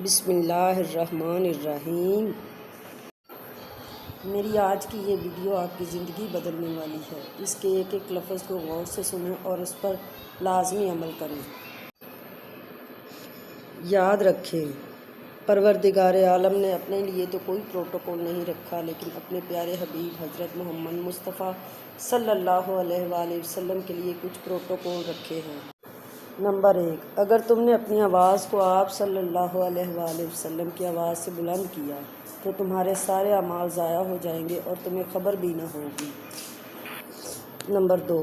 بسم اللہ الرحمن الرحیم۔ میری آج کی یہ ویڈیو آپ کی زندگی بدلنے والی ہے۔ اس کے ایک ایک لفظ کو غور سے سنیں اور اس پر لازمی عمل کریں۔ یاد رکھیں، پروردگار عالم نے اپنے لیے تو کوئی پروٹوکول نہیں رکھا، لیکن اپنے پیارے حبیب حضرت محمد مصطفیٰ صلی اللہ علیہ وآلہ وسلم کے لیے کچھ پروٹوکول رکھے ہیں۔ نمبر 1، اگر تم نے اپنی آواز کو آپ صلی اللہ علیہ وآلہ وسلم کی آواز سے بلند کیا تو تمہارے سارے اعمال ضائع ہو جائیں گے اور تمہیں خبر بھی نہ ہوگی۔ نمبر 2،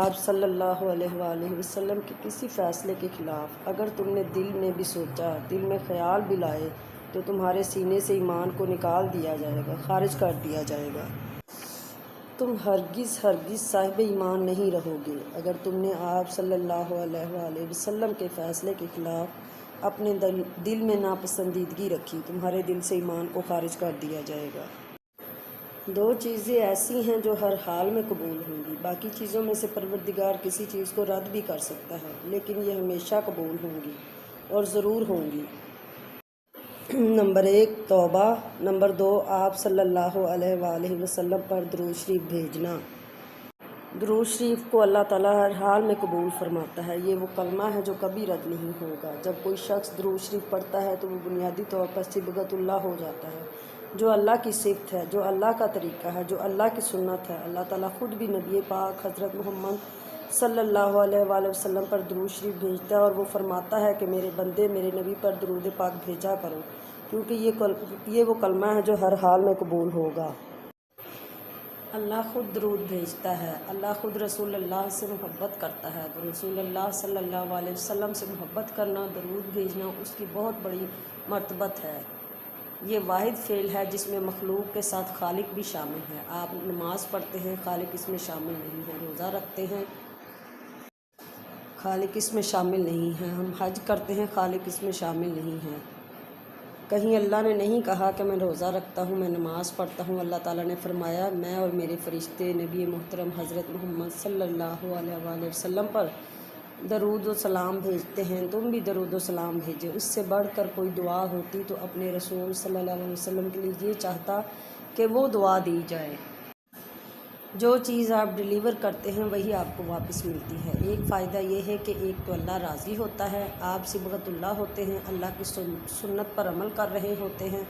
آپ صلی اللہ علیہ وآلہ وسلم کے کسی فیصلے کے خلاف اگر تم نے دل میں بھی سوچا، دل میں خیال بھی لائے تو تمہارے سینے سے ایمان کو نکال دیا جائے گا، خارج کر دیا جائے گا۔ تم ہرگز صاحب ایمان نہیں رہو گے۔ اگر تم نے آپ صلی اللہ علیہ وآلہ وسلم کے فیصلے کے خلاف اپنے دل میں ناپسندیدگی رکھی، تمہارے دل سے ایمان کو خارج کر دیا جائے گا۔ 2 چیزیں ایسی ہیں جو ہر حال میں قبول ہوں گی۔ باقی چیزوں میں سے پروردگار کسی چیز کو رد بھی کر سکتا ہے، لیکن یہ ہمیشہ قبول ہوں گی اور ضرور ہوں گی۔ نمبر 1، توبہ۔ نمبر 2، آپ صلی اللہ علیہ وآلہ وسلم پر درود شریف بھیجنا۔ درود شریف کو اللہ تعالیٰ ہر حال میں قبول فرماتا ہے۔ یہ وہ کلمہ ہے جو کبھی رد نہیں ہوگا۔ جب کوئی شخص درود شریف پڑھتا ہے تو وہ بنیادی طور پر صبغۃ اللہ ہو جاتا ہے، جو اللہ کی صفت ہے، جو اللہ کا طریقہ ہے، جو اللہ کی سنت ہے۔ اللہ تعالیٰ خود بھی نبی پاک حضرت محمد صلی اللہ علیہ وآلہ وسلم پر درود شریف بھیجتا ہے، اور وہ فرماتا ہے کہ میرے بندے میرے نبی پر درود پاک بھیجا کرو، کیونکہ یہ وہ کلمہ ہے جو ہر حال میں قبول ہوگا۔ اللہ خود درود بھیجتا ہے۔ اللہ خود رسول اللہ سے محبت کرتا ہے، تو رسول اللہ صلی اللہ علیہ وسلم سے محبت کرنا، درود بھیجنا اس کی بہت بڑی مرتبت ہے۔ یہ واحد فعل ہے جس میں مخلوق کے ساتھ خالق بھی شامل ہے۔ آپ نماز پڑھتے ہیں، خالق اس میں شامل نہیں ہے۔ روزہ رکھتے ہیں، خالق اس میں شامل نہیں ہے۔ ہم حج کرتے ہیں، خالق اس میں شامل نہیں ہے۔ کہیں اللہ نے نہیں کہا کہ میں روزہ رکھتا ہوں، میں نماز پڑھتا ہوں۔ اللہ تعالیٰ نے فرمایا میں اور میرے فرشتے نبی محترم حضرت محمد صلی اللہ علیہ وآلہ وسلم پر درود و سلام بھیجتے ہیں، تم بھی درود و سلام بھیجے۔ اس سے بڑھ کر کوئی دعا ہوتی تو اپنے رسول صلی اللہ علیہ وسلم کے لیے یہ چاہتا کہ وہ دعا دی جائے۔ جو چیز آپ ڈیلیور کرتے ہیں وہی آپ کو واپس ملتی ہے۔ ایک فائدہ یہ ہے کہ ایک تو اللہ راضی ہوتا ہے، آپ صبغۃ اللہ ہوتے ہیں، اللہ کی سنت پر عمل کر رہے ہوتے ہیں۔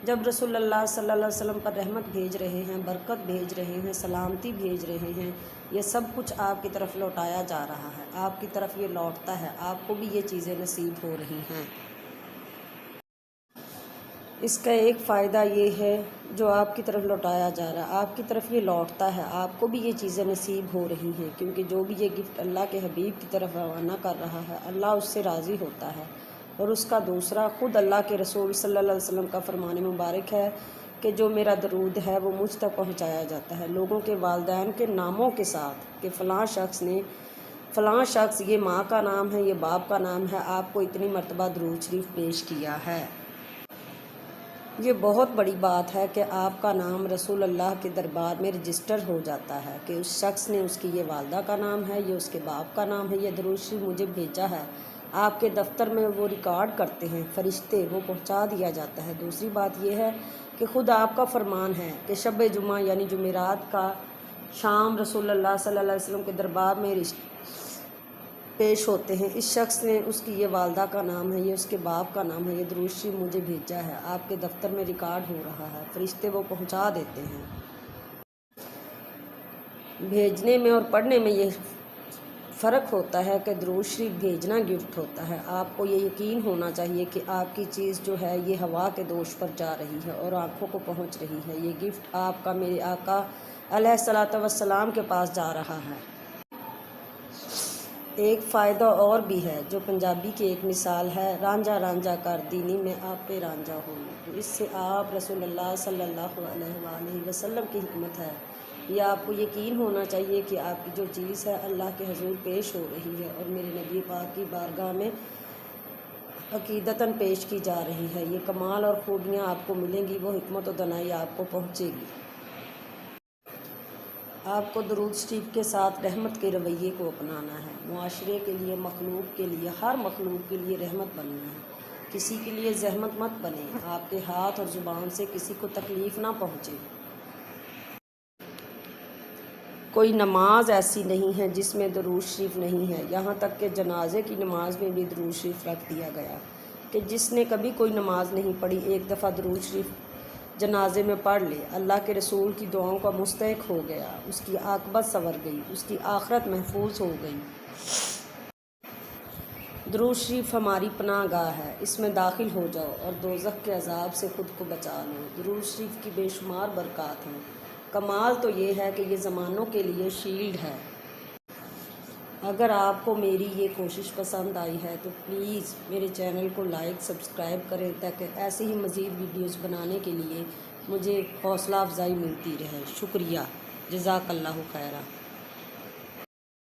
جب رسول اللہ صلی اللہ علیہ وسلم پر رحمت بھیج رہے ہیں، برکت بھیج رہے ہیں، سلامتی بھیج رہے ہیں، یہ سب کچھ آپ کی طرف لوٹایا جا رہا ہے، آپ کی طرف یہ لوٹتا ہے، آپ کو بھی یہ چیزیں نصیب ہو رہی ہیں۔ اس کا ایک فائدہ یہ ہے جو آپ کی طرف لوٹایا جا رہا ہے، آپ کی طرف یہ لوٹتا ہے، آپ کو بھی یہ چیزیں نصیب ہو رہی ہیں، کیونکہ جو بھی یہ گفٹ اللہ کے حبیب کی طرف روانہ کر رہا ہے، اللہ اس سے راضی ہوتا ہے۔ اور اس کا دوسرا، خود اللہ کے رسول صلی اللہ علیہ وسلم کا فرمان مبارک ہے کہ جو میرا درود ہے وہ مجھ تک پہنچایا جاتا ہے لوگوں کے والدین کے ناموں کے ساتھ، کہ فلاں شخص یہ ماں کا نام ہے، یہ باپ کا نام ہے، آپ کو اتنی مرتبہ درود شریف پیش کیا ہے۔ یہ بہت بڑی بات ہے کہ آپ کا نام رسول اللہ کے دربار میں رجسٹر ہو جاتا ہے کہ اس شخص نے، اس کی یہ والدہ کا نام ہے، یہ اس کے باپ کا نام ہے، یہ درود شریف مجھے بھیجا ہے۔ آپ کے دفتر میں وہ ریکارڈ کرتے ہیں فرشتے، وہ پہنچا دیا جاتا ہے۔ دوسری بات یہ ہے کہ خود آپ کا فرمان ہے کہ شب جمعہ یعنی جمعرات کا شام رسول اللہ صلی اللہ علیہ وسلم کے دربار میں پیش ہوتے ہیں، اس شخص نے، اس کی یہ والدہ کا نام ہے، یہ اس کے باپ کا نام ہے، یہ درود شریف مجھے بھیجا ہے، آپ کے دفتر میں ریکارڈ ہو رہا ہے، فرشتے وہ پہنچا دیتے ہیں۔ بھیجنے میں اور پڑھنے میں یہ فرق ہوتا ہے کہ درود شریف بھیجنا گفٹ ہوتا ہے۔ آپ کو یہ یقین ہونا چاہیے کہ آپ کی چیز جو ہے یہ ہوا کے دوش پر جا رہی ہے اور آنکھوں کو پہنچ رہی ہے۔ یہ گفٹ آپ کا میرے آقا علیہ الصلوۃ والسلام کے پاس جا رہا ہے۔ ایک فائدہ اور بھی ہے جو پنجابی کی ایک مثال ہے، رانجھا رانجھا کر دینی میں آپ پہ رانجھا ہوئی، تو اس سے آپ رسول اللہ صلی اللہ علیہ وآلہ وسلم کی حکمت ہے۔ یہ آپ کو یقین ہونا چاہیے کہ آپ کی جو چیز ہے اللہ کے حضور پیش ہو رہی ہے اور میرے نبی پاک کی بارگاہ میں عقیدتاً پیش کی جا رہی ہے۔ یہ کمال اور خوبیاں آپ کو ملیں گی، وہ حکمت و دانائی آپ کو پہنچے گی۔ آپ کو درود شریف کے ساتھ رحمت کے رویے کو اپنانا ہے، معاشرے کے لیے، مخلوق کے لیے، ہر مخلوق کے لیے رحمت بننا ہے، کسی کے لیے زحمت مت بنے، آپ کے ہاتھ اور زبان سے کسی کو تکلیف نہ پہنچے۔ کوئی نماز ایسی نہیں ہے جس میں درود شریف نہیں ہے، یہاں تک کہ جنازے کی نماز میں بھی درود شریف رکھ دیا گیا کہ جس نے کبھی کوئی نماز نہیں پڑھی ایک دفعہ درود شریف جنازے میں پڑھ لے، اللہ کے رسول کی دعاؤں کا مستحق ہو گیا، اس کی عاقبت سنور گئی، اس کی آخرت محفوظ ہو گئی۔ درود شریف ہماری پناہ گاہ ہے، اس میں داخل ہو جاؤ اور دوزخ کے عذاب سے خود کو بچا لو۔ درود شریف کی بے شمار برکات ہیں، کمال تو یہ ہے کہ یہ زمانوں کے لیے شیلڈ ہے۔ اگر آپ کو میری یہ کوشش پسند آئی ہے تو پلیز میرے چینل کو لائک سبسکرائب کریں تاکہ ایسے ہی مزید ویڈیوز بنانے کے لیے مجھے حوصلہ افزائی ملتی رہے۔ شکریہ، جزاک اللہ خیرہ۔